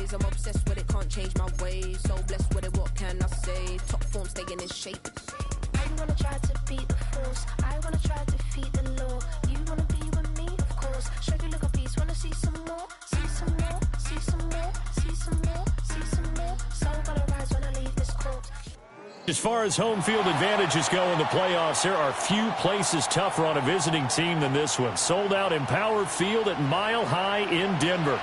days. I'm obsessed with it, can't change my ways. So blessed with it, what can I say? Top form, staying in shape. I wanna try to beat the force. I wanna try to defeat the law. You wanna be with me, of course. Show you look a piece, wanna see some more. See some more, see some more, see some more, see some more. So gonna rise when I leave this court. As far as home field advantages go in the playoffs, there are few places tougher on a visiting team than this one. Sold out Empower Field at Mile High in Denver.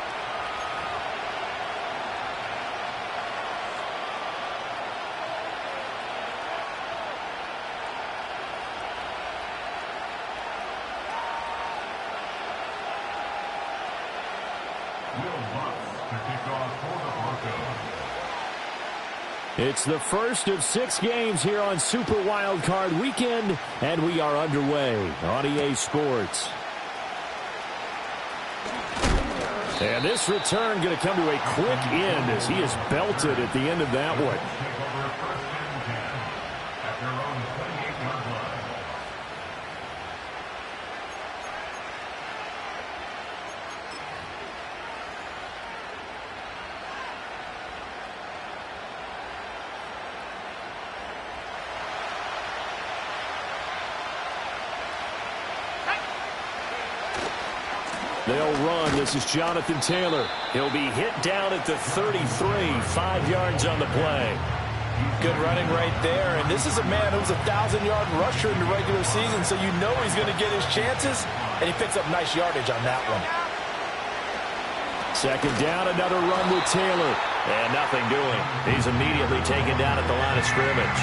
It's the first of 6 games here on Super Wildcard Weekend, and we are underway on EA Sports. And this return going to come to a quick end as he is belted at the end of that one. They'll run. This is Jonathan Taylor. He'll be hit down at the 33, 5 yards on the play. Good running right there. And this is a man who's a 1,000-yard rusher in the regular season, so you know he's going to get his chances, and he picks up nice yardage on that one. Second down, another run with Taylor. And nothing doing. He's immediately taken down at the line of scrimmage.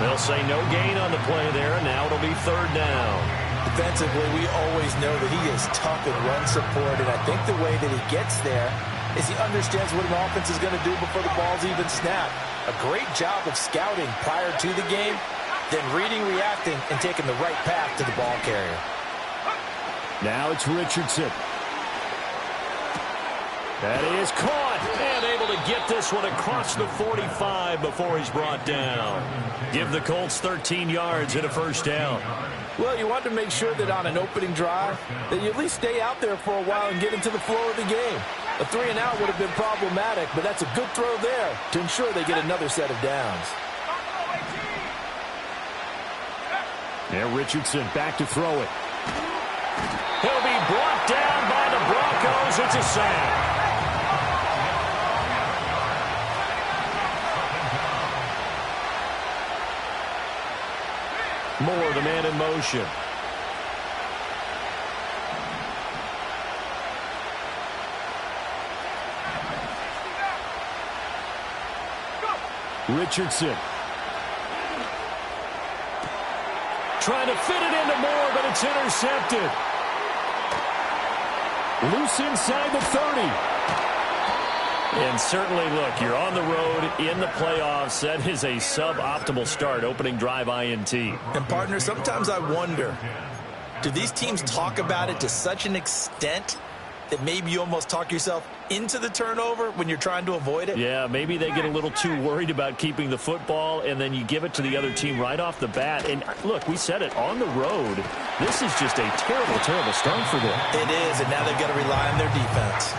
They'll say no gain on the play there, and now it'll be third down. Defensively, we always know that he is tough in run support, and I think the way that he gets there is he understands what an offense is going to do before the ball's even snapped. A great job of scouting prior to the game, then reading, reacting, and taking the right path to the ball carrier. Now it's Richardson. That is caught, and able to get this one across the 45 before he's brought down. Give the Colts 13 yards and a first down. Well, you want to make sure that on an opening drive that you at least stay out there for a while and get into the flow of the game. A 3-and-out would have been problematic, but that's a good throw there to ensure they get another set of downs. Now Richardson back to throw it. He'll be brought down by the Broncos. It's a sack. Moore, the man in motion. Richardson. Trying to fit it into Moore, but it's intercepted. Loose inside the 30. And certainly, look, you're on the road in the playoffs. That is a suboptimal start, opening drive INT. And, partner, sometimes I wonder, do these teams talk about it to such an extent that maybe you almost talk yourself into the turnover when you're trying to avoid it? Yeah, maybe they get a little too worried about keeping the football, and then you give it to the other team right off the bat. And, look, we said it, on the road, this is just a terrible, terrible start for them. It is, and now they've got to rely on their defense.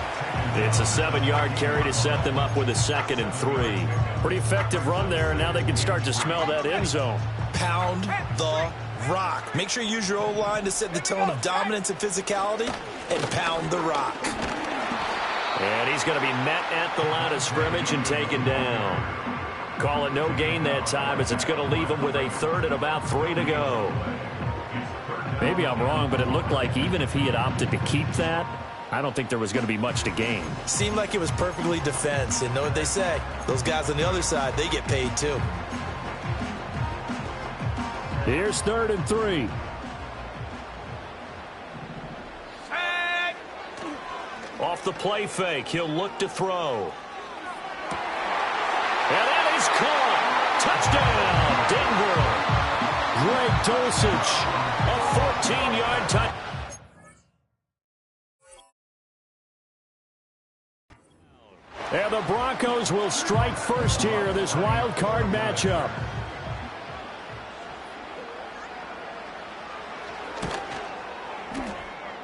It's a 7-yard carry to set them up with a 2nd and 3. Pretty effective run there, and now they can start to smell that end zone. Pound the rock. Make sure you use your O-line to set the tone of dominance and physicality, and pound the rock. And he's going to be met at the line of scrimmage and taken down. Call it no gain that time, as it's going to leave him with a 3rd and about 3 to go. Maybe I'm wrong, but it looked like even if he had opted to keep that, I don't think there was going to be much to gain. Seemed like it was perfectly defense. And know what they say? Those guys on the other side, they get paid too. Here's 3rd and 3. Off the play fake, he'll look to throw. And that is caught. Touchdown, Denver. Greg Dulcich, a 14-yard touchdown. And the Broncos will strike first here, this wild card matchup.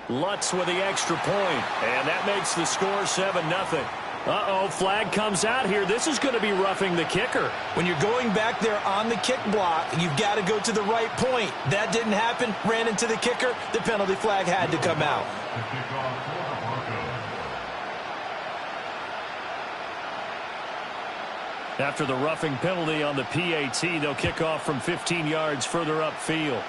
Lutz with the extra point, and that makes the score 7-0. Uh-oh, flag comes out here. This is going to be roughing the kicker. When you're going back there on the kick block, you've got to go to the right point. That didn't happen. Ran into the kicker. The penalty flag had to come out. After the roughing penalty on the PAT, they'll kick off from 15 yards further upfield.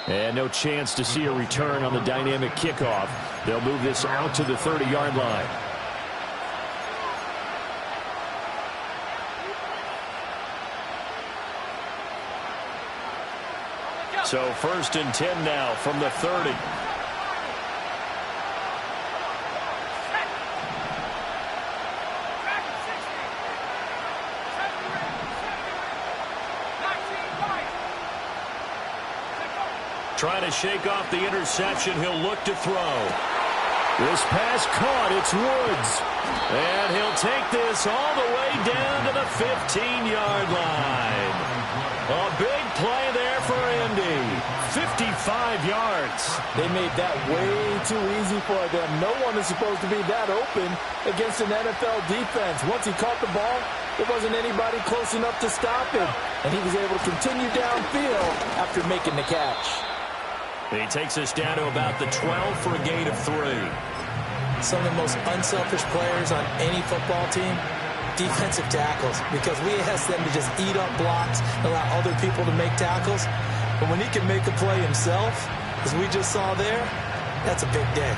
And no chance to see a return on the dynamic kickoff. They'll move this out to the 30-yard line. So 1st and 10 now from the 30. Trying to shake off the interception. He'll look to throw. This pass caught. It's Woods. And he'll take this all the way down to the 15-yard line. A big play there for Indy. 55 yards. They made that way too easy for them. No one is supposed to be that open against an NFL defense. Once he caught the ball, there wasn't anybody close enough to stop him. And he was able to continue downfield after making the catch. He takes us down to about the 12 for a gain of 3. Some of the most unselfish players on any football team, defensive tackles, because we ask them to just eat up blocks, allow other people to make tackles. But when he can make a play himself, as we just saw there, that's a big day.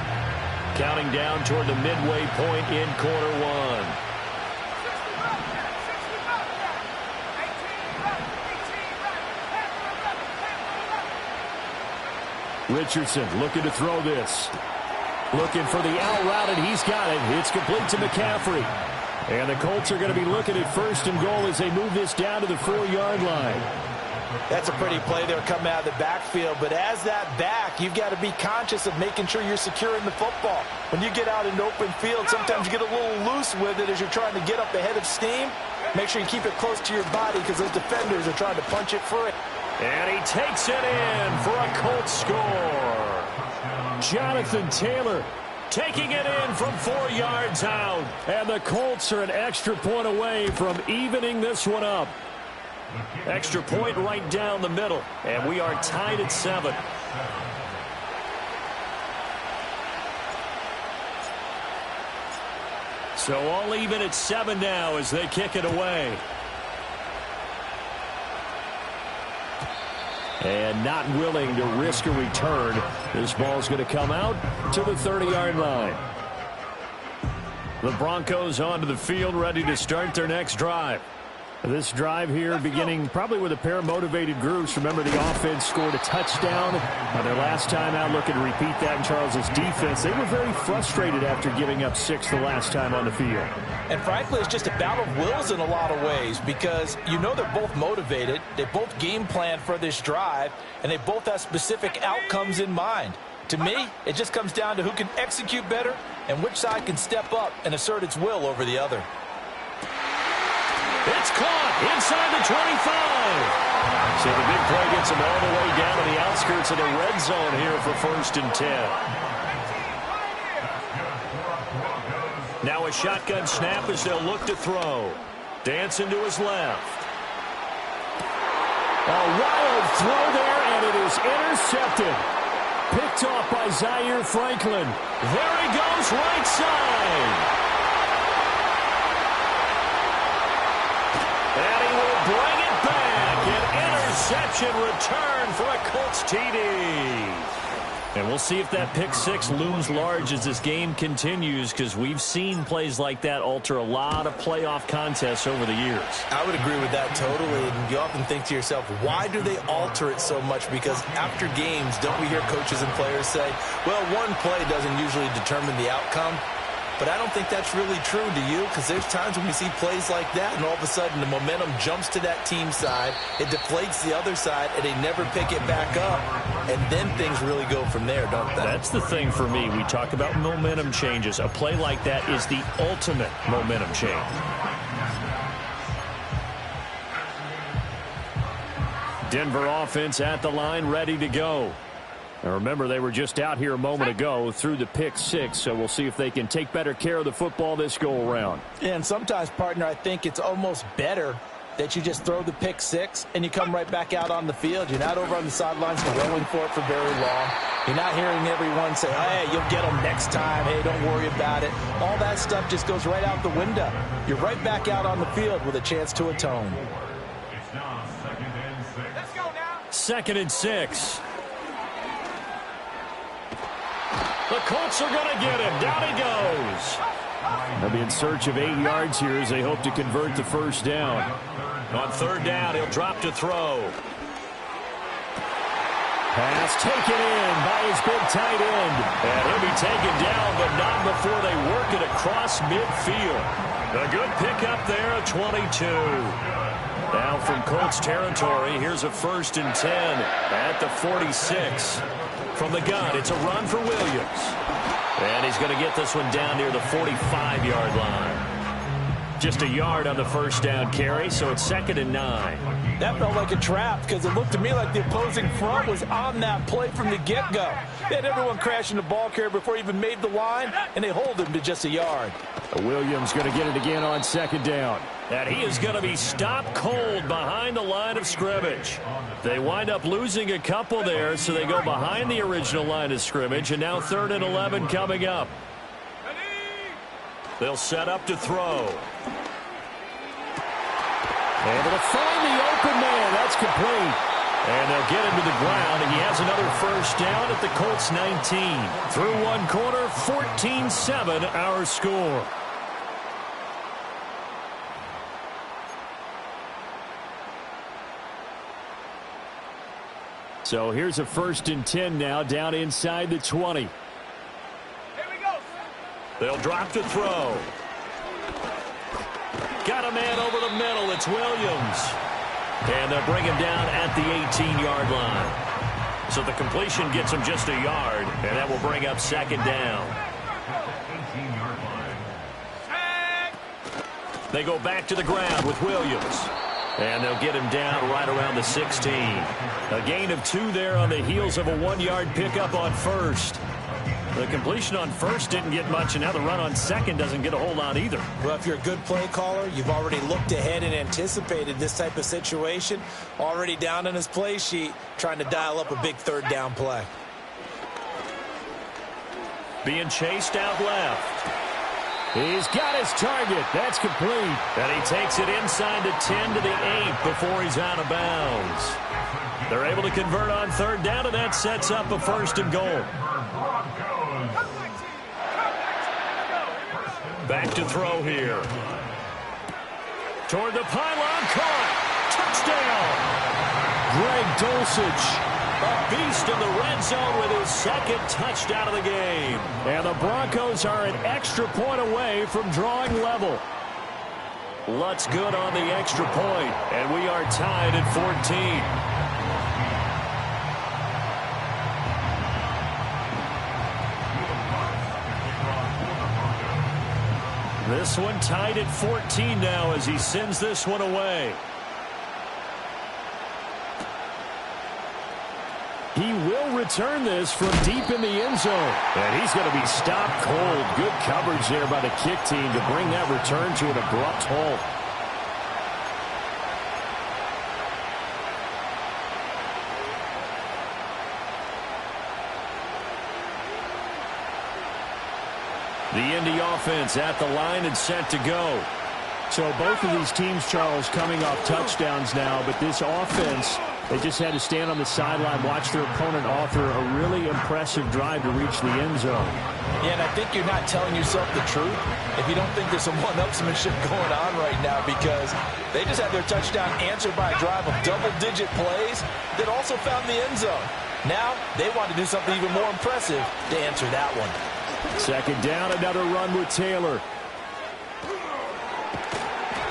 Counting down toward the midway point in quarter 1. Richardson looking to throw this. Looking for the out route, and he's got it. It's complete to McCaffrey. And the Colts are going to be looking at 1st and goal as they move this down to the 4-yard line. That's a pretty play there coming out of the backfield. But as that back, you've got to be conscious of making sure you're securing the football. When you get out in open field, sometimes you get a little loose with it as you're trying to get up ahead of steam. Make sure you keep it close to your body because those defenders are trying to punch it free. And he takes it in for a Colts score. Jonathan Taylor taking it in from 4 yards out. And the Colts are an extra point away from evening this one up. Extra point right down the middle. And we are tied at 7. So all even at 7 now as they kick it away. And not willing to risk a return. This ball's going to come out to the 30-yard line. The Broncos onto the field, ready to start their next drive. This drive here beginning probably with a pair of motivated groups. Remember, the offense scored a touchdown on their last time out. Looking to repeat that in Charles's defense. They were very frustrated after giving up 6 the last time on the field. And frankly, it's just a battle of wills in a lot of ways because you know they're both motivated. They both game plan for this drive, and they both have specific outcomes in mind. To me, it just comes down to who can execute better and which side can step up and assert its will over the other. It's caught inside the 25. So the big play gets him all the way down to the outskirts of the red zone here for 1st and 10. Now a shotgun snap as they'll look to throw. Dancing to his left. A wild throw there, and it is intercepted. Picked off by Zaire Franklin. There he goes, right side. And he will bring it back. An interception return for a Colts TD. And we'll see if that pick 6 looms large as this game continues, because we've seen plays like that alter a lot of playoff contests over the years. I would agree with that totally. And you often think to yourself, why do they alter it so much? Because after games, don't we hear coaches and players say, well, one play doesn't usually determine the outcome? But I don't think that's really true, do you? Because there's times when we see plays like that, and all of a sudden the momentum jumps to that team side, it deflates the other side, and they never pick it back up. And then things really go from there, don't they? That's the thing for me. We talk about momentum changes. A play like that is the ultimate momentum change. Denver offense at the line, ready to go. And remember, they were just out here a moment ago through the pick six, so we'll see if they can take better care of the football this go-around. And sometimes, partner, I think it's almost better that you just throw the pick six and you come right back out on the field. You're not over on the sidelines rolling for it for very long. You're not hearing everyone say, hey, you'll get them next time. Hey, don't worry about it. All that stuff just goes right out the window. You're right back out on the field with a chance to atone. Let's go now. 2nd and 6. The Colts are going to get him. Down he goes. They'll be in search of 8 yards here as they hope to convert the first down. On 3rd down, he'll drop to throw. Pass taken in by his big tight end. And he'll be taken down, but not before they work it across midfield. A good pickup there at 22. Now from Colts territory, here's a 1st and 10 at the 46. From the gun, it's a run for Williams. And he's going to get this one down near the 45-yard line. Just a yard on the first down carry, so it's 2nd and 9. That felt like a trap because it looked to me like the opposing front was on that play from the get-go. They had everyone crashing the ball carrier before he even made the line, and they hold him to just a yard. Williams going to get it again on 2nd down. And he is going to be stopped cold behind the line of scrimmage. They wind up losing a couple there, so they go behind the original line of scrimmage, and now 3rd and 11 coming up. They'll set up to throw. Able to find the open man. That's complete. And they'll get him to the ground, and he has another first down at the Colts 19. Through one quarter, 14-7 our score. So here's a 1st and 10 now down inside the 20. Here we go. They'll drop to throw. Got a man over the middle. It's Williams. And they'll bring him down at the 18-yard line. So the completion gets him just a yard, and that will bring up 2nd down. They go back to the ground with Williams. And they'll get him down right around the 16. A gain of 2 there on the heels of a 1-yard pickup on 1st. The completion on 1st didn't get much, and now the run on 2nd doesn't get a whole lot either. Well, if you're a good play caller, you've already looked ahead and anticipated this type of situation. Already down on his play sheet, trying to dial up a big 3rd down play. Being chased out left. He's got his target. That's complete. And he takes it inside the 10 to the 8 before he's out of bounds. They're able to convert on 3rd down, and that sets up a 1st and goal. Back to throw here. Toward the pylon, caught. Touchdown. Greg Dulcich. A beast in the red zone with his 2nd touchdown of the game. And the Broncos are an extra point away from drawing level. Lutz good on the extra point, and we are tied at 14. This one tied at 14 now as he sends this one away. He will return this from deep in the end zone. And he's going to be stopped cold. Good coverage there by the kick team to bring that return to an abrupt halt. The Indy offense at the line and set to go. So both of these teams, Charles, coming off touchdowns now, but this offense, they just had to stand on the sideline, watch their opponent author a really impressive drive to reach the end zone. Yeah, and I think you're not telling yourself the truth if you don't think there's some one-upsmanship going on right now, because they just had their touchdown answered by a drive of double-digit plays that also found the end zone. Now they want to do something even more impressive to answer that one. 2nd down, another run with Taylor.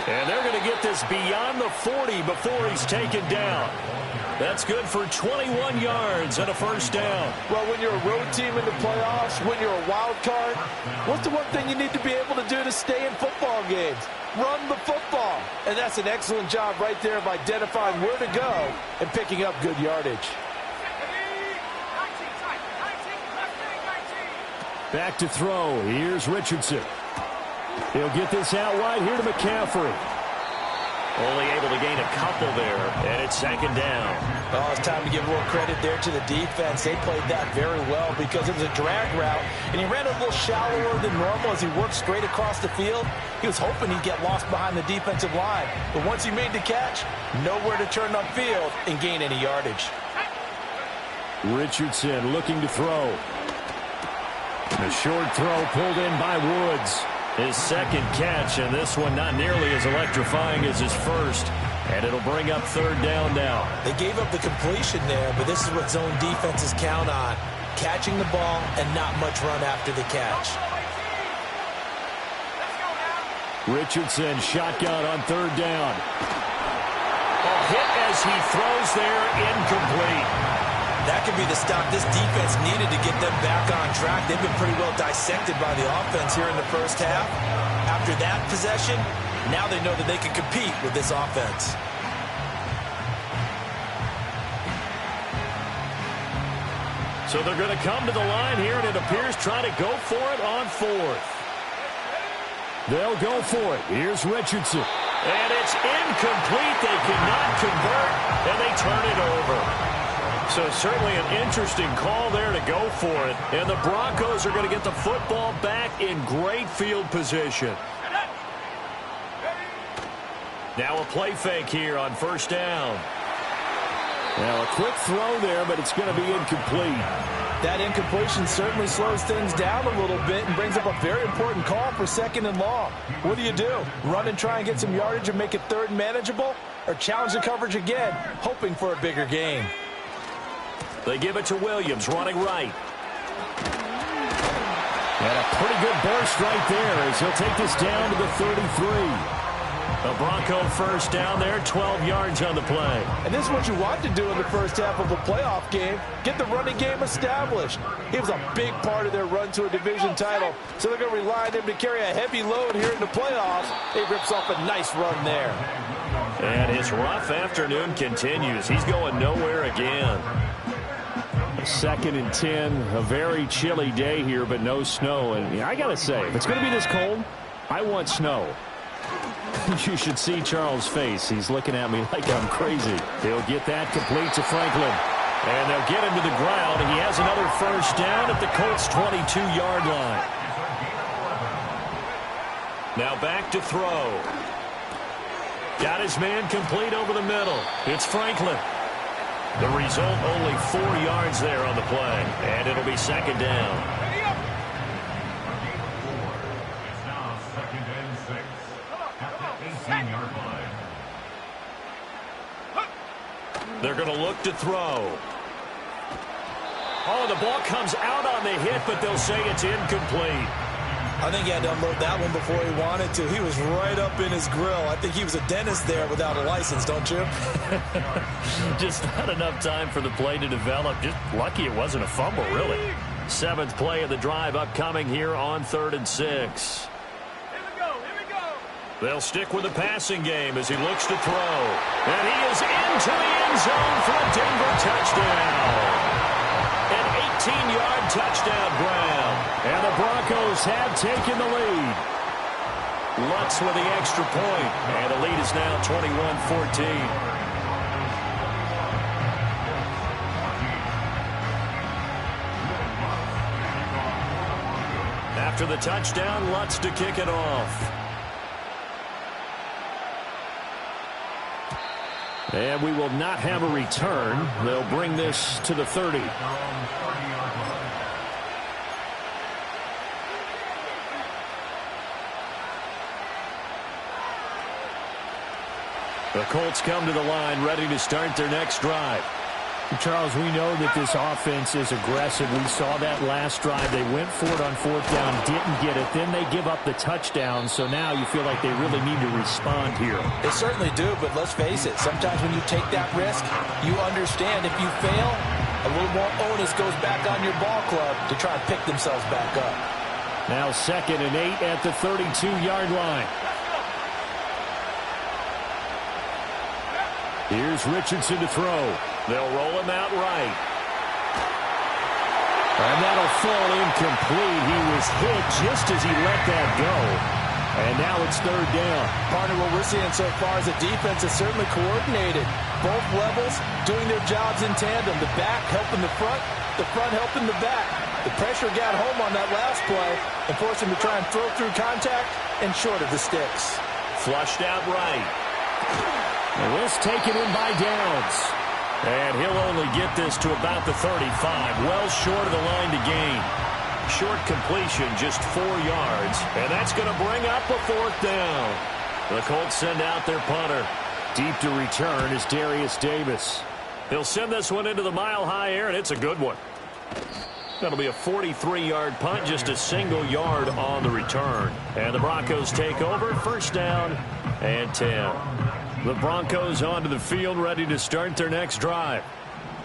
And they're going to get this beyond the 40 before he's taken down. That's good for 21 yards and a 1st down. Well, when you're a road team in the playoffs, when you're a wild card, what's the one thing you need to be able to do to stay in football games? Run the football. And that's an excellent job right there of identifying where to go and picking up good yardage. Back to throw. Here's Richardson. He'll get this out wide here to McCaffrey. Only able to gain a couple there, and it's second down. Oh, it's time to give a little credit there to the defense. They played that very well because it was a drag route, and he ran a little shallower than normal as he worked straight across the field. He was hoping he'd get lost behind the defensive line, but once he made the catch, nowhere to turn upfield and gain any yardage. Richardson looking to throw. The short throw pulled in by Woods. His second catch, and this one not nearly as electrifying as his first. And it'll bring up third down now. They gave up the completion there, but this is what zone defenses count on. Catching the ball and not much run after the catch. Richardson shotgun on third down. A hit as he throws there, incomplete. That could be the stop this defense needed to get them back on track. They've been pretty well dissected by the offense here in the first half. After that possession, now they know that they can compete with this offense. So they're going to come to the line here, and it appears trying to go for it on fourth. They'll go for it. Here's Richardson. And it's incomplete. They cannot convert, and they turn it over. So certainly an interesting call there to go for it. And the Broncos are going to get the football back in great field position. Now a play fake here on first down. Now a quick throw there, but it's going to be incomplete. That incompletion certainly slows things down a little bit and brings up a very important call for second and long. What do? Run and try and get some yardage and make it third and manageable? Or challenge the coverage again, hoping for a bigger gain? They give it to Williams, running right. And a pretty good burst right there as he'll take this down to the 33. A Bronco first down there, 12 yards on the play. And this is what you want to do in the first half of a playoff game, get the running game established. He was a big part of their run to a division title, so they're going to rely on him to carry a heavy load here in the playoffs. He rips off a nice run there. And his rough afternoon continues. He's going nowhere again. Second and 10, a very chilly day here, but no snow. And I got to say, if it's going to be this cold, I want snow. You should see Charles' face. He's looking at me like I'm crazy. He'll get that complete to Franklin. And they'll get him to the ground. And he has another first down at the Colts' 22-yard line. Now back to throw. Got his man complete over the middle. It's Franklin. The result, only 4 yards there on the play. And it'll be second down. They're going to look to throw. Oh, the ball comes out on the hit, but they'll say it's incomplete. I think he had to unload that one before he wanted to. He was right up in his grill. I think he was a dentist there without a license, don't you? Just not enough time for the play to develop. Just lucky it wasn't a fumble, really. Seventh play of the drive upcoming here on 3rd and 6. They'll stick with the passing game as he looks to throw. And he is into the end zone for a Denver touchdown. An 18-yard touchdown grab. And the Broncos have taken the lead. Lutz with the extra point. And the lead is now 21-14. After the touchdown, Lutz to kick it off. And we will not have a return. They'll bring this to the 30. The Colts come to the line, ready to start their next drive. Charles, we know that this offense is aggressive. We saw that last drive. They went for it on 4th down, didn't get it. Then they give up the touchdown, so now you feel like they really need to respond here. They certainly do, but let's face it. Sometimes when you take that risk, you understand if you fail, a little more onus goes back on your ball club to try and pick themselves back up. Now 2nd and 8 at the 32-yard line. Here's Richardson to throw. They'll roll him out right. And that'll fall incomplete. He was hit just as he let that go. And now it's third down. Partner, what we're seeing so far is the defense is certainly coordinated. Both levels doing their jobs in tandem. The back helping the front helping the back. The pressure got home on that last play and forced him to try and throw through contact and short of the sticks. Flushed out right. And this taken in by Downs. And he'll only get this to about the 35, well short of the line to gain. Short completion, just 4 yards, and that's going to bring up a fourth down. The Colts send out their punter. Deep to return is Darius Davis. He'll send this one into the mile-high air, and it's a good one. That'll be a 43-yard punt, just a single yard on the return. And the Broncos take over, first down and 10. The Broncos onto the field, ready to start their next drive.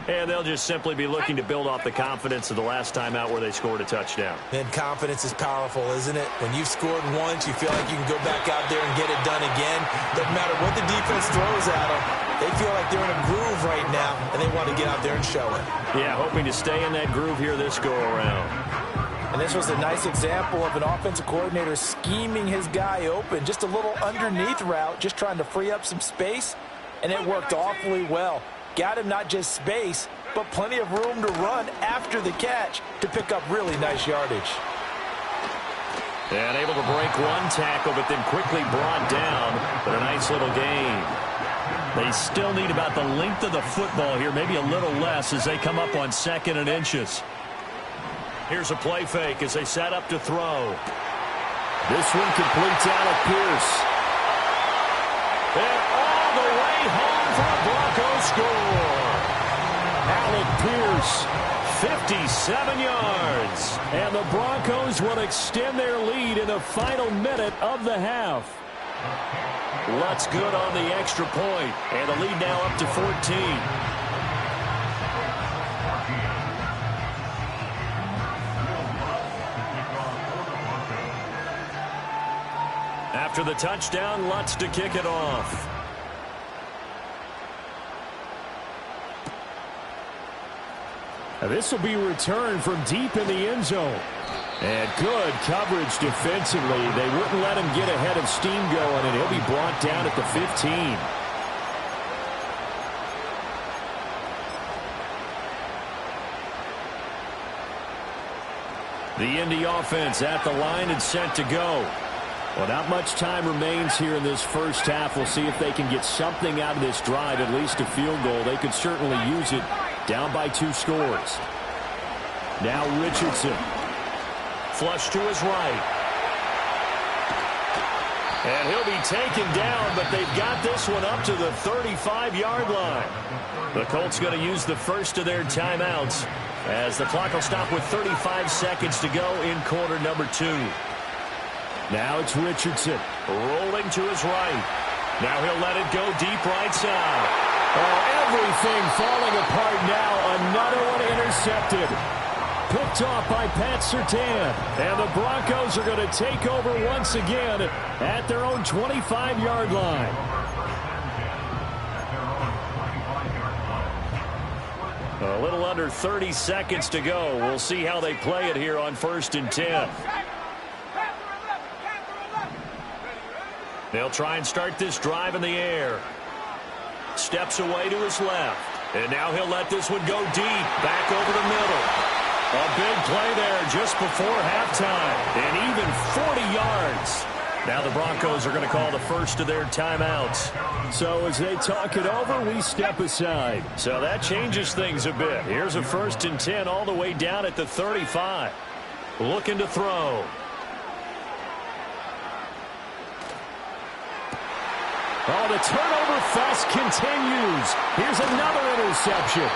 And they'll just simply be looking to build off the confidence of the last time out where they scored a touchdown. And confidence is powerful, isn't it? When you've scored once, you feel like you can go back out there and get it done again. Doesn't matter what the defense throws at them. They feel like they're in a groove right now, and they want to get out there and show it. Yeah, hoping to stay in that groove here this go-around. And this was a nice example of an offensive coordinator scheming his guy open. Just a little underneath route, just trying to free up some space, and it worked awfully well. Got him not just space, but plenty of room to run after the catch to pick up really nice yardage. And able to break one tackle, but then quickly brought down. But a nice little gain. They still need about the length of the football here, maybe a little less as they come up on 2nd and inches. Here's a play fake as they set up to throw. This one completes Alec Pierce. And all the way home for a Broncos score. Alec Pierce, 57 yards. and the Broncos will extend their lead in the final minute of the half. Lutz good on the extra point, and the lead now up to 14. After the touchdown, Lutz to kick it off. Now this will be returned from deep in the end zone. And good coverage defensively. They wouldn't let him get ahead of steam going, and he'll be brought down at the 15. The Indy offense at the line and set to go. Well, not much time remains here in this first half. We'll see if they can get something out of this drive, at least a field goal. They could certainly use it, down by 2 scores. Now Richardson. Flush to his right. And he'll be taken down, but they've got this one up to the 35-yard line. The Colts going to use the first of their timeouts as the clock will stop with 35 seconds to go in quarter number 2. Now it's Richardson. Rolling to his right. Now he'll let it go deep right side. Oh, everything falling apart now. Another one intercepted. Picked off by Pat Surtain. And the Broncos are going to take over once again at their own 25-yard line. A little under 30 seconds to go. We'll see how they play it here on 1st and 10. They'll try and start this drive in the air. Steps away to his left. And now he'll let this one go deep. Back over the middle. A big play there just before halftime. And even 40 yards. Now the Broncos are going to call the first of their timeouts. So as they talk it over, we step aside. So that changes things a bit. Here's a 1st and 10 all the way down at the 35. Looking to throw. Oh, the turnover fest continues. Here's another interception.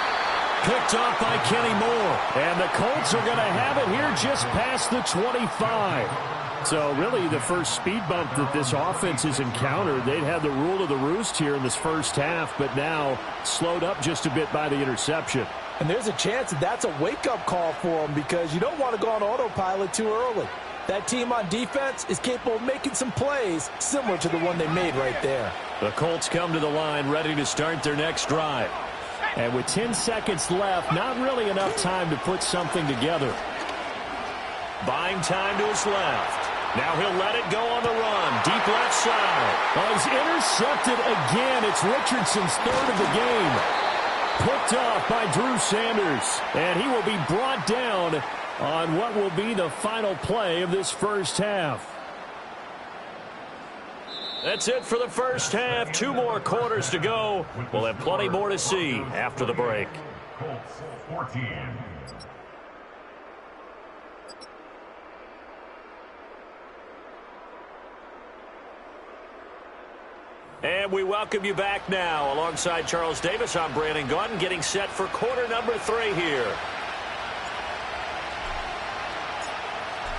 Picked off by Kenny Moore. And the Colts are going to have it here just past the 25. So really the first speed bump that this offense has encountered. They'd had the rule of the roost here in this first half, but now slowed up just a bit by the interception. And there's a chance that that's a wake-up call for them because you don't want to go on autopilot too early. That team on defense is capable of making some plays similar to the one they made right there. The Colts come to the line ready to start their next drive. And with 10 seconds left, not really enough time to put something together. Buying time to his left. Now he'll let it go on the run. Deep left side. Oh, he's intercepted again. It's Richardson's third of the game. Picked off by Drew Sanders. And he will be brought down on what will be the final play of this first half. That's it for the first half. 2 more quarters to go. We'll have plenty more to see after the break. Colts 14. And we welcome you back now. Alongside Charles Davis, I'm Brandon Gaudin, getting set for quarter number 3 here.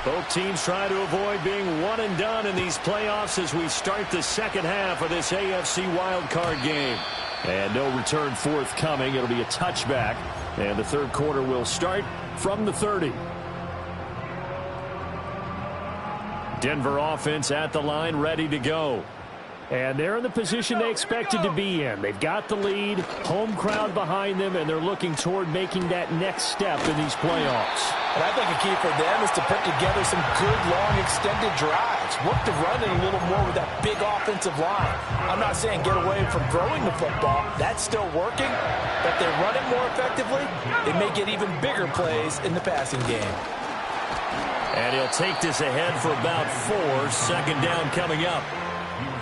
Both teams try to avoid being one and done in these playoffs as we start the second half of this AFC wildcard game. And no return forthcoming. It'll be a touchback. And the third quarter will start from the 30. Denver offense at the line, ready to go. And they're in the position they expected to be in. They've got the lead, home crowd behind them, and they're looking toward making that next step in these playoffs. And I think a key for them is to put together some good, long, extended drives. Work the run in a little more with that big offensive line. I'm not saying get away from throwing the football. That's still working. But if they're running more effectively, they may get even bigger plays in the passing game. And he'll take this ahead for about 4. Second down coming up.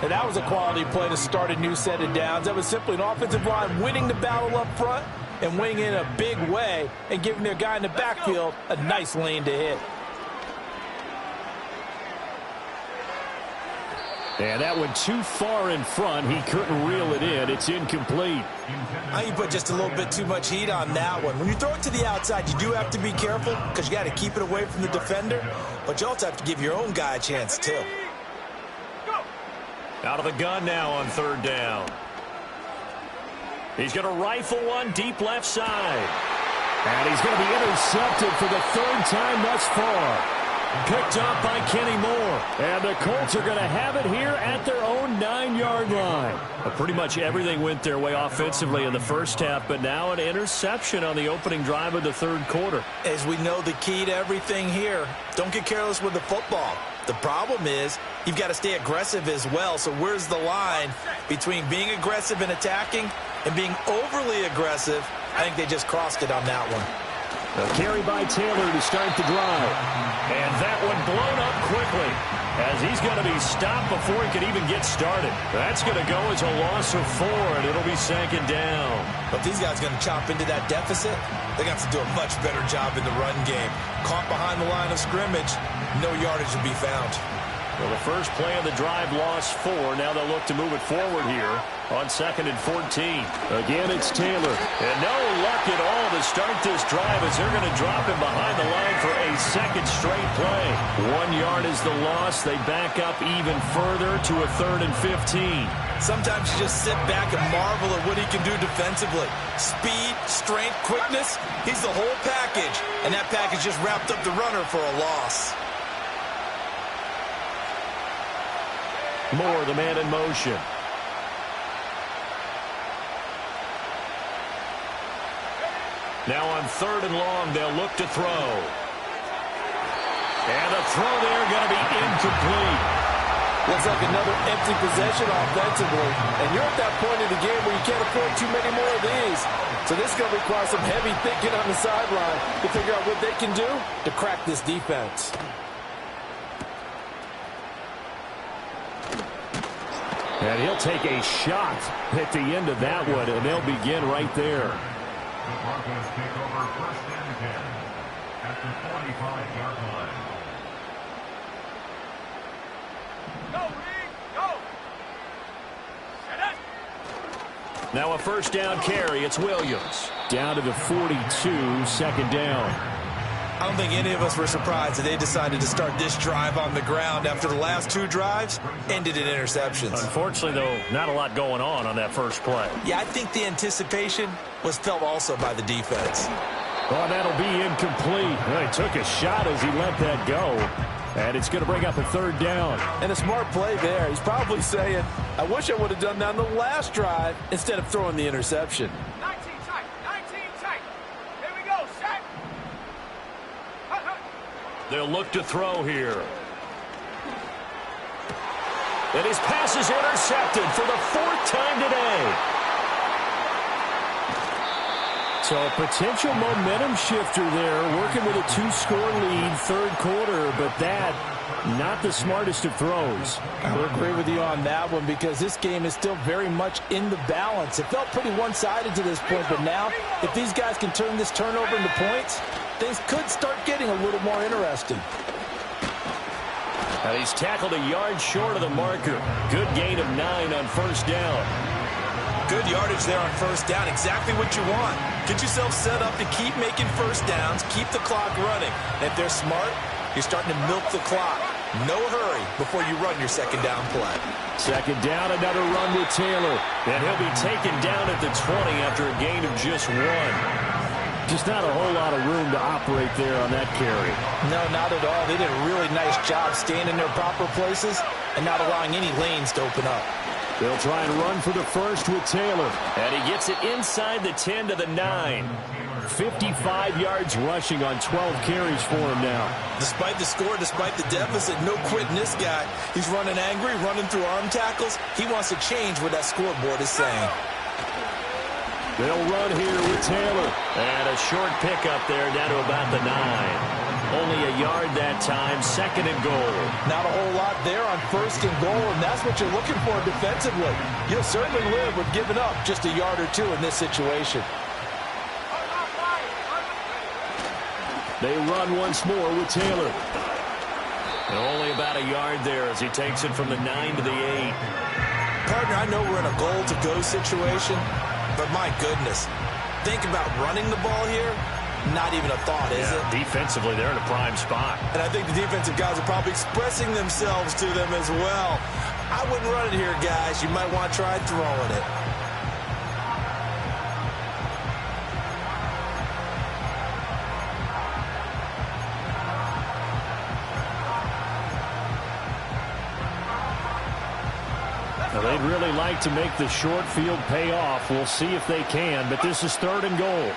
And that was a quality play to start a new set of downs. That was simply an offensive line winning the battle up front and winning in a big way and giving their guy in the backfield a nice lane to hit. And that went too far in front. He couldn't reel it in. It's incomplete. I think you put just a little bit too much heat on that one. When you throw it to the outside, you do have to be careful because you got to keep it away from the defender. But you also have to give your own guy a chance, too. Out of the gun now on third down. He's going to rifle one deep left side. And he's going to be intercepted for the third time thus far. Picked up by Kenny Moore. And the Colts are going to have it here at their own 9-yard line. Pretty much everything went their way offensively in the first half, but now an interception on the opening drive of the third quarter. As we know, the key to everything here, don't get careless with the football. The problem is you've got to stay aggressive as well. So where's the line between being aggressive and attacking and being overly aggressive? I think they just crossed it on that one. A carry by Taylor to start the drive. And that one blown up quickly as he's going to be stopped before he could even get started. That's going to go as a loss of 4, and it'll be second down. But these guys are going to chop into that deficit. They got to do a much better job in the run game. Caught behind the line of scrimmage, no yardage to be found. Well, the first play of the drive lost 4. Now they'll look to move it forward here on 2nd and 14. Again, it's Taylor. And no luck at all to start this drive as they're going to drop him behind the line for a second straight play. 1 yard is the loss. They back up even further to a 3rd and 15. Sometimes you just sit back and marvel at what he can do defensively. Speed, strength, quickness, he's the whole package. And that package just wrapped up the runner for a loss. Moore, the man in motion. Now on 3rd and long, they'll look to throw. And the throw there going to be incomplete. Looks like another empty possession offensively. And you're at that point in the game where you can't afford too many more of these. So this is going to require some heavy thinking on the sideline to figure out what they can do to crack this defense. And he'll take a shot at the end of that one, and they'll begin right there. The Broncos take over 1st and 10 at the 45-yard line. Now a first down carry. It's Williams. Down to the 42, 2nd down. I don't think any of us were surprised that they decided to start this drive on the ground after the last 2 drives ended in interceptions. Unfortunately, though, not a lot going on that first play. Yeah, I think the anticipation was felt also by the defense. Oh, that'll be incomplete. Well, he took a shot as he let that go. And it's going to bring up a 3rd down. And a smart play there. He's probably saying, I wish I would have done that on the last drive instead of throwing the interception. 19 tight. They'll look to throw here. And his pass is intercepted for the 4th time today. So a potential momentum shifter there, working with a 2-score lead, 3rd quarter, but that, not the smartest of throws. I would agree with you on that one because this game is still very much in the balance. It felt pretty one-sided to this point, but now, if these guys can turn this turnover into points, things could start getting a little more interesting. And he's tackled a yard short of the marker. Good gain of 9 on 1st down. Good yardage there on 1st down. Exactly what you want. Get yourself set up to keep making 1st downs, keep the clock running. And if they're smart, you're starting to milk the clock. No hurry before you run your 2nd down play. 2nd down, another run with Taylor. And he'll be taken down at the 20 after a gain of just 1. Just not a whole lot of room to operate there on that carry. No, not at all. They did a really nice job staying in their proper places and not allowing any lanes to open up. They'll try and run for the 1st with Taylor. And he gets it inside the 10 to the 9. 55 yards rushing on 12 carries for him now. Despite the score, despite the deficit, no quitting this guy. He's running angry, running through arm tackles. He wants to change what that scoreboard is saying. They'll run here with Taylor. And a short pickup there down to about the 9. Only a yard that time, 2nd and goal. Not a whole lot there on 1st and goal, and that's what you're looking for defensively. You'll certainly live with giving up just a yard or 2 in this situation. They run once more with Taylor. And only about a yard there as he takes it from the 9 to the 8. Partner, I know we're in a goal-to-go situation, but my goodness, think about running the ball here. Not even a thought, is it? Defensively, they're in a prime spot. And I think the defensive guys are probably expressing themselves to them as well. I wouldn't run it here, guys. You might want to try throwing it. Now, they'd really like to make the short field pay off. We'll see if they can, but this is 3rd and goal.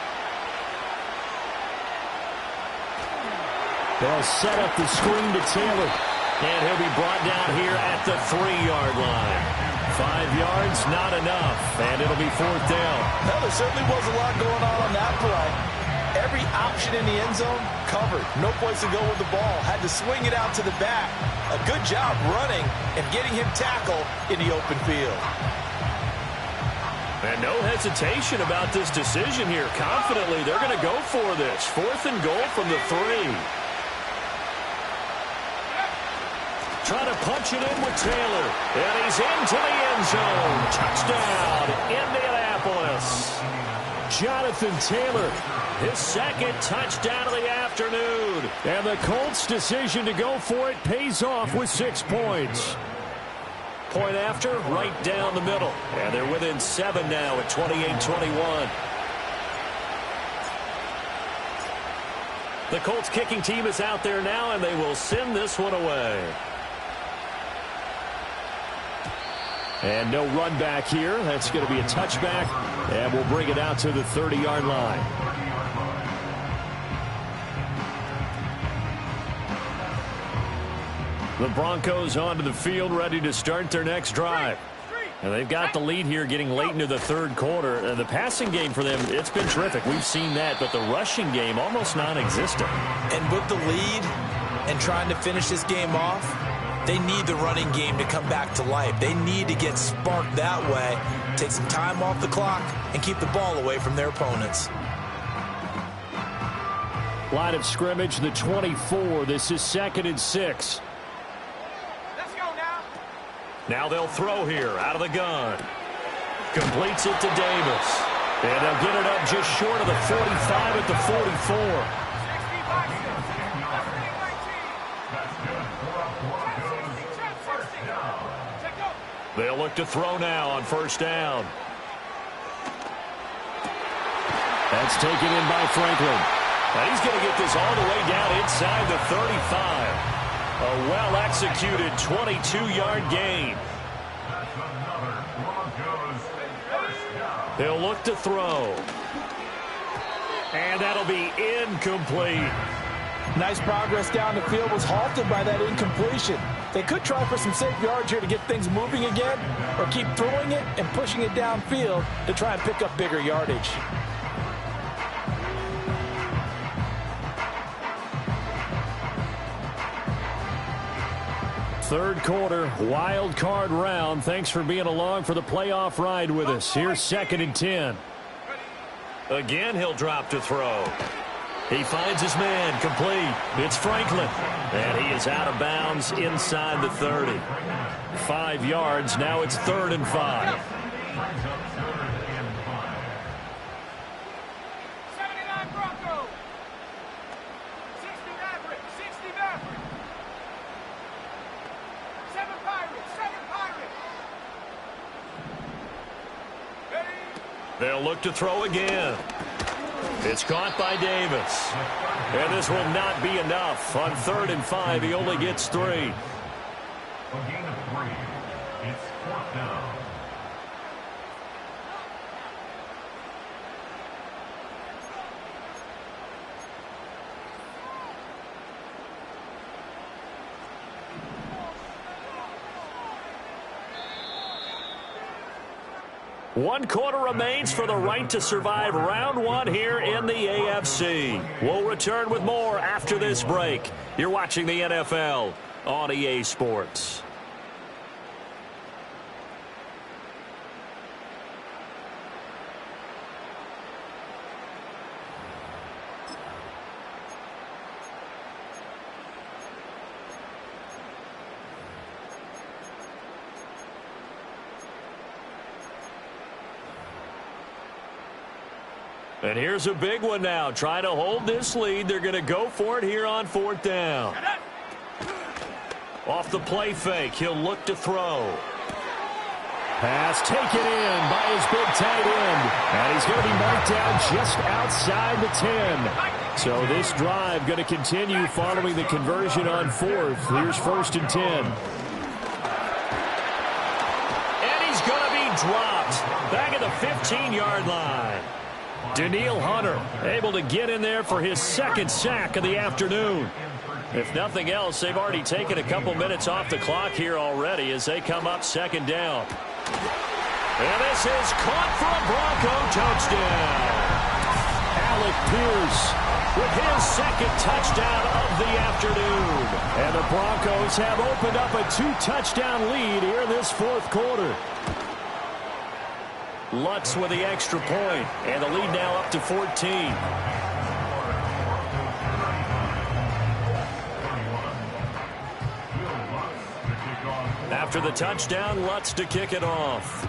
They'll set up the screen to Taylor. And he'll be brought down here at the 3-yard line. 5 yards, not enough. And it'll be 4th down. Well, there certainly was a lot going on that play. Every option in the end zone covered. No place to go with the ball. Had to swing it out to the back. A good job running and getting him tackled in the open field. And no hesitation about this decision here. Confidently, they're going to go for this. 4th and goal from the 3. Trying to punch it in with Taylor. And he's into the end zone. Touchdown, Indianapolis. Jonathan Taylor, his 2nd touchdown of the afternoon. And the Colts' decision to go for it pays off with 6 points. Point after, right down the middle. And they're within 7 now at 28-21. The Colts kicking team is out there now, and they will send this one away. And no run back here. That's going to be a touchback, and we'll bring it out to the 30-yard line. The Broncos onto the field, ready to start their next drive. And they've got the lead here getting late into the 3rd quarter. And the passing game for them, it's been terrific. We've seen that, but the rushing game almost non-existent. And with the lead and trying to finish this game off, they need the running game to come back to life. They need to get sparked that way, take some time off the clock, and keep the ball away from their opponents. Line of scrimmage, the 24. This is 2nd and 6. Now they'll throw here out of the gun. Completes it to Davis. And they'll get it up just short of the 45 at the 44. They'll look to throw now on 1st down. That's taken in by Franklin. And he's going to get this all the way down inside the 35. A well-executed 22-yard gain. He'll look to throw. And that'll be incomplete. Nice progress down the field was halted by that incompletion. They could try for some safe yards here to get things moving again, or keep throwing it and pushing it downfield to try and pick up bigger yardage. Third quarter, wild card round. Thanks for being along for the playoff ride with us. Here's 2nd and 10. Again, he'll drop to throw. He finds his man, complete. It's Franklin. And he is out of bounds inside the 30. 5 yards, now it's 3rd and 5. 79 Broncos. 60 Maverick. 60 Maverick. 7 Pirates. 7 Pirates. Ready? They'll look to throw again. It's caught by Davis. And this will not be enough. On 3rd and 5, he only gets 3. A gain of 3. It's 4th down. One quarter remains for the right to survive round 1 here in the AFC. We'll return with more after this break. You're watching the NFL on EA Sports. And here's a big one now. Trying to hold this lead. They're going to go for it here on 4th down. Off the play fake, he'll look to throw. Pass taken in by his big tight end. And he's going to be marked down just outside the 10. So this drive going to continue following the conversion on 4th. Here's 1st and 10. And he's going to be dropped back at the 15-yard line. Danielle Hunter able to get in there for his 2nd sack of the afternoon. If nothing else, they've already taken a couple minutes off the clock here already as they come up 2nd down. And this is caught for a Bronco touchdown. Alec Pierce with his 2nd touchdown of the afternoon. And the Broncos have opened up a 2-touchdown lead here in this 4th quarter. Lutz with the extra point, and the lead now up to 14. After the touchdown, Lutz to kick it off.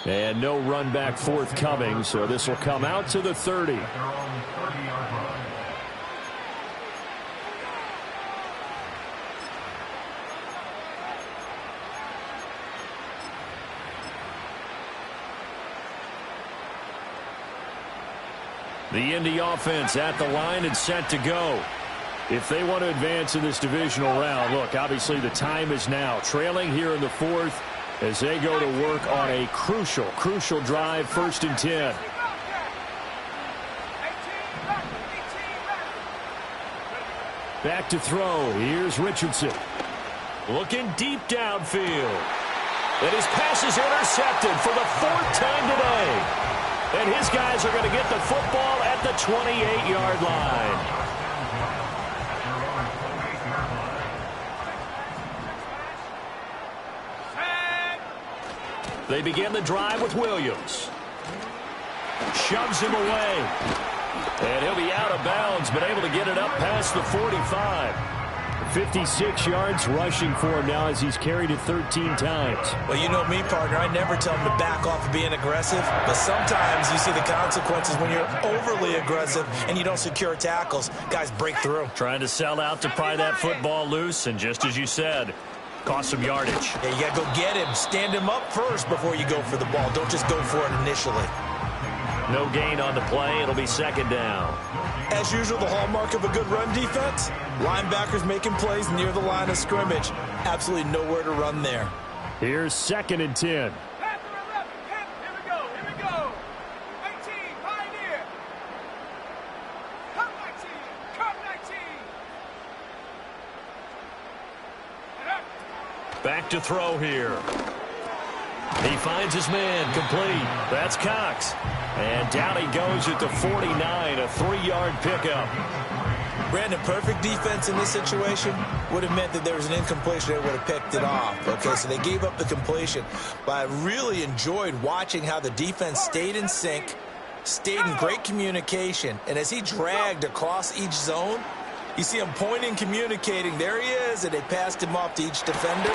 And no run back forthcoming, so this will come out to the 30. The Indy offense at the line and set to go. If they want to advance in this divisional round, look, obviously the time is now. Trailing here in the 4th as they go to work on a crucial drive, 1st and 10. Back to throw. Here's Richardson. Looking deep downfield. And his pass is intercepted for the 4th time today. And his guys are going to get the football at the 28-yard line. They begin the drive with Williams. Shoves him away. And he'll be out of bounds, but able to get it up past the 45. 56 yards rushing for him now as he's carried it 13 times. Well, you know me, partner. I never tell him to back off of being aggressive, but sometimes you see the consequences when you're overly aggressive and you don't secure tackles. Guys break through. Trying to sell out to pry that football loose, and just as you said, cost some yardage. Yeah, you got to go get him. Stand him up first before you go for the ball. Don't just go for it initially. No gain on the play. It'll be 2nd down. As usual, the hallmark of a good run defense, linebackers making plays near the line of scrimmage. Absolutely nowhere to run there. Here's 2nd and 10. Here we go. 18, Pioneer. Back to throw here. He finds his man, complete. That's Cox. And down he goes at the 49, a 3-yard pickup. Brandon, perfect defense in this situation would have meant that there was an incompletion. They would have picked it off. Okay, so they gave up the completion. But I really enjoyed watching how the defense stayed in sync, stayed in great communication. And as he dragged across each zone, you see him pointing, communicating. There he is, and they passed him off to each defender.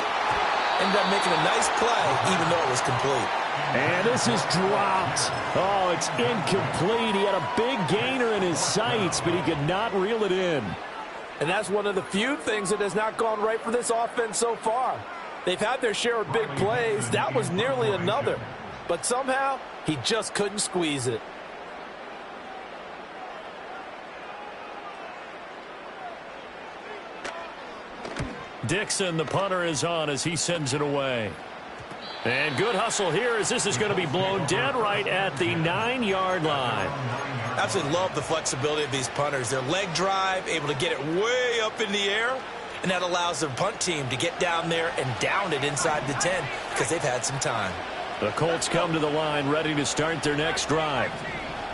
Ended up making a nice play, even though it was complete. And this is dropped. Oh, it's incomplete. He had a big gainer in his sights, but he could not reel it in. And that's one of the few things that has not gone right for this offense so far. They've had their share of big plays. That was nearly another. But somehow, he just couldn't squeeze it. Dixon, the punter, is on as he sends it away. And good hustle here as this is going to be blown dead right at the 9-yard line. Absolutely love the flexibility of these punters. Their leg drive, able to get it way up in the air, and that allows the punt team to get down there and down it inside the 10 because they've had some time. The Colts come to the line ready to start their next drive.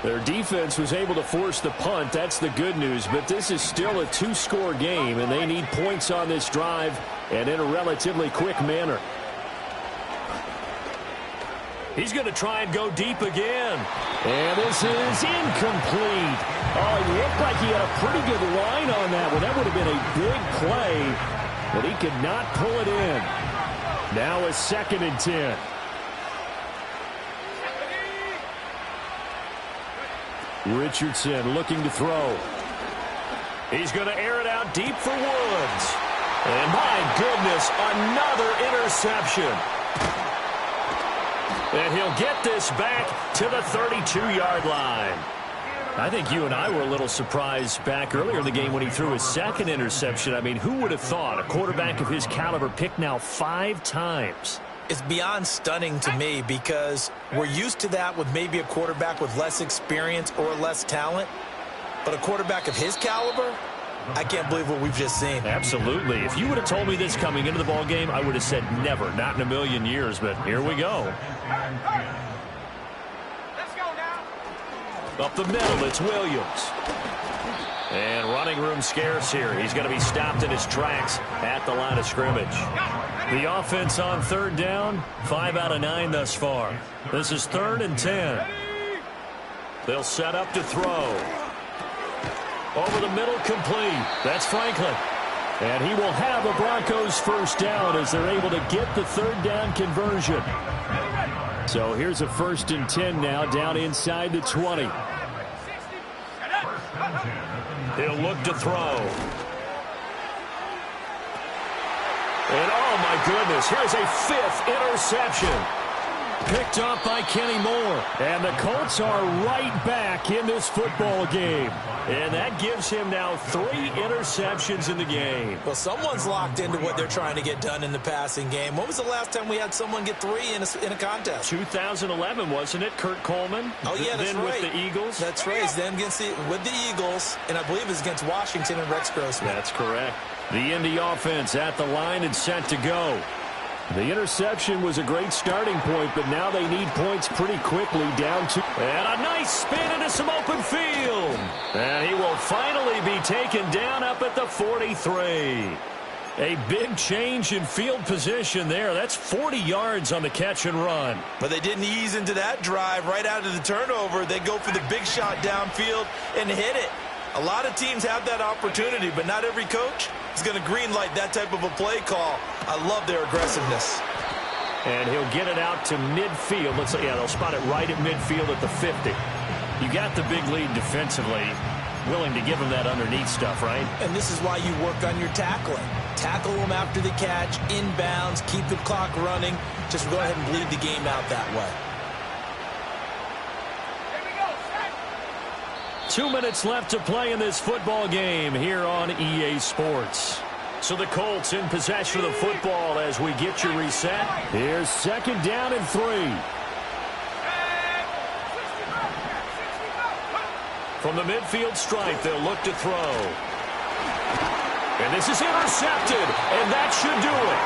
Their defense was able to force the punt. That's the good news. But this is still a 2-score game, and they need points on this drive and in a relatively quick manner. He's going to try and go deep again. And this is incomplete. Oh, it looked like he had a pretty good line on that one. That would have been a big play, but he could not pull it in. Now a 2nd and 10. Richardson looking to throw. He's going to air it out deep for Woods. And my goodness, another interception. And he'll get this back to the 32-yard line. I think you and I were a little surprised back earlier in the game when he threw his 2nd interception. I mean, who would have thought a quarterback of his caliber picked now 5 times? It's beyond stunning to me because we're used to that with maybe a quarterback with less experience or less talent. But a quarterback of his caliber, I can't believe what we've just seen. Absolutely. If you would have told me this coming into the ball game, I would have said never, not in a million years. But here we go. Let's go now. Up the middle, it's Williams. And running room scarce here. He's going to be stopped in his tracks at the line of scrimmage. The offense on 3rd down, 5 out of 9 thus far. This is 3rd and 10. They'll set up to throw. Over the middle, complete. That's Franklin. And he will have a Broncos 1st down as they're able to get the 3rd down conversion. So here's a 1st and 10 now down inside the 20. He'll look to throw. And oh my goodness, here's a 5th interception. Picked up by Kenny Moore. And the Colts are right back in this football game. And that gives him now 3 interceptions in the game. Well, someone's locked into what they're trying to get done in the passing game. When was the last time we had someone get 3 in a contest? 2011, wasn't it? Kurt Coleman? Oh, yeah, that's then right. With the Eagles? That's right. It's then with the Eagles, and I believe it's against Washington and Rex Grossman. That's correct. The Indy offense at the line and set to go. The interception was a great starting point, but now they need points pretty quickly down to... And a nice spin into some open field. And he will finally be taken down up at the 43. A big change in field position there. That's 40 yards on the catch and run. But they didn't ease into that drive right out of the turnover. They go for the big shot downfield and hit it. A lot of teams have that opportunity, but not every coach is going to greenlight that type of a play call. I love their aggressiveness. And he'll get it out to midfield. They'll spot it right at midfield at the 50. You got the big lead defensively. Willing to give him that underneath stuff, right? And this is why you work on your tackling. Tackle them after the catch, inbounds, keep the clock running. Just go ahead and bleed the game out that way. 2 minutes left to play in this football game here on EA Sports. So the Colts in possession of the football as we get you reset. Here's 2nd down and 3. From the midfield stripe, they'll look to throw. And this is intercepted, and that should do it.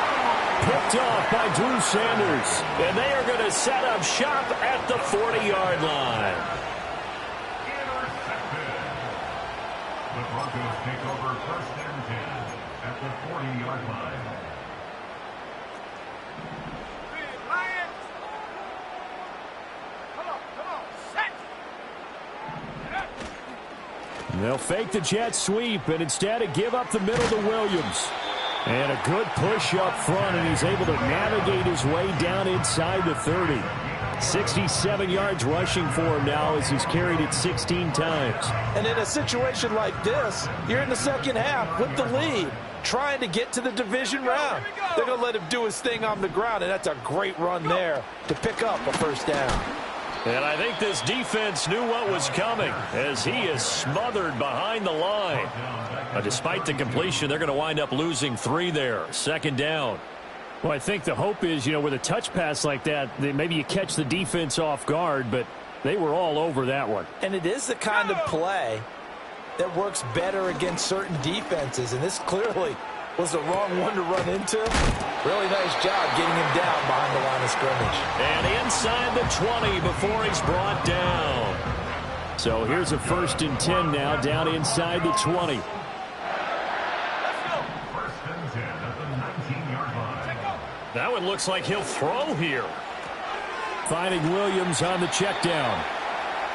Picked off by Drew Sanders. And they are going to set up shop at the 40-yard line. Intercepted. The Broncos take over 1st and 10 at the 40-yard line. Lions! Come on, set! They'll fake the jet sweep and instead give up the middle to Williams. And a good push up front, and he's able to navigate his way down inside the 30. 67 yards rushing for him now as he's carried it 16 times. And in a situation like this, you're in the second half with the lead, trying to get to the division round. They're going to let him do his thing on the ground, and that's a great run there to pick up a first down. And I think this defense knew what was coming as he is smothered behind the line. Despite the completion, they're going to wind up losing 3 there. 2nd down. Well, I think the hope is, with a touch pass like that maybe you catch the defense off guard, but they were all over that one. And it is the kind of play that works better against certain defenses, and this clearly was the wrong one to run into. Really nice job getting him down behind the line of scrimmage. And inside the 20 before he's brought down. So here's a 1st and 10 now, down inside the 20. That one looks like he'll throw here. Finding Williams on the check down.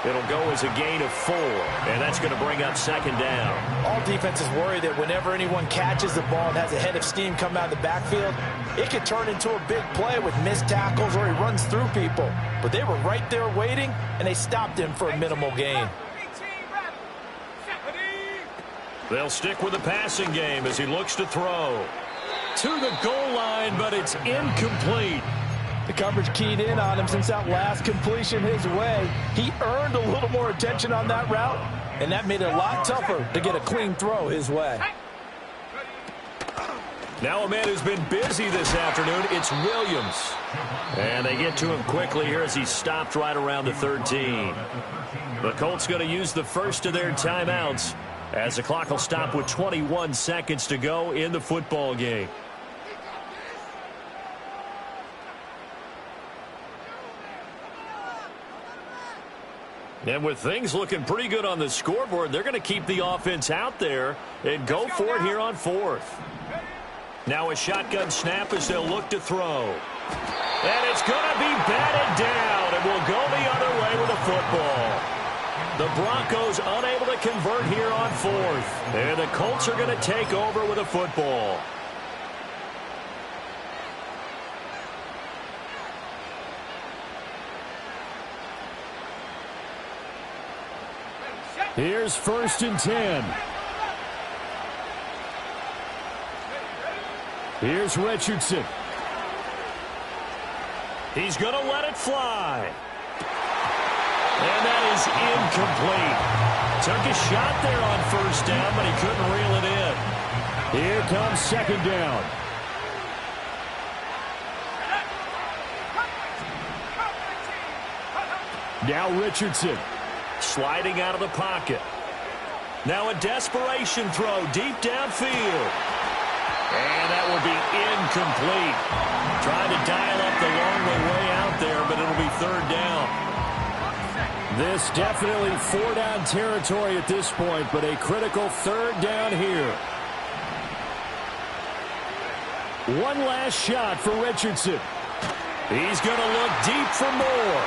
It'll go as a gain of 4, and that's going to bring up 2nd down. All defenses worry that whenever anyone catches the ball and has a head of steam come out of the backfield, it could turn into a big play with missed tackles or he runs through people. But they were right there waiting, and they stopped him for a minimal gain. They'll stick with the passing game as he looks to throw. To the goal line, but it's incomplete. The coverage keyed in on him since that last completion his way. He earned a little more attention on that route, and that made it a lot tougher to get a clean throw his way. Now a man who's been busy this afternoon, it's Williams. And they get to him quickly here as he stopped right around the 13. The Colts going to use the first of their timeouts as the clock will stop with 21 seconds to go in the football game. And with things looking pretty good on the scoreboard, they're going to keep the offense out there and go for it here on 4th. Now a shotgun snap as they'll look to throw. And it's going to be batted down, and will go the other way with the football. The Broncos unable to convert here on 4th. And the Colts are going to take over with a football. Here's 1st and 10. Here's Richardson. He's going to let it fly. And that is incomplete. Took a shot there on 1st down, but he couldn't reel it in. Here comes 2nd down. Now Richardson. Sliding out of the pocket. Now a desperation throw deep downfield. And that will be incomplete. Trying to dial up the long way out there, but it'll be 3rd down. This definitely 4-down territory at this point, but a critical 3rd down here. One last shot for Richardson. He's going to look deep for more.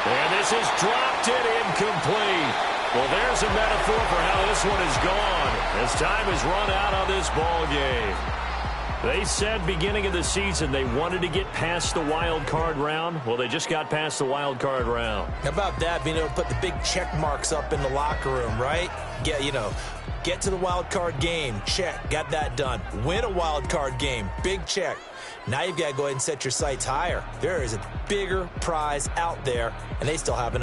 And this is dropped it incomplete. Well, there's a metaphor for how this one is gone as time has run out on this ball game. They said beginning of the season they wanted to get past the wild card round. Well, they just got past the wild card round. How about that, being able to put the big check marks up in the locker room, right? Get to the wild card game. Check. Got that done. Win a wild card game. Big check. Now you've got to go ahead and set your sights higher. There is a bigger prize out there, and they still have an opportunity.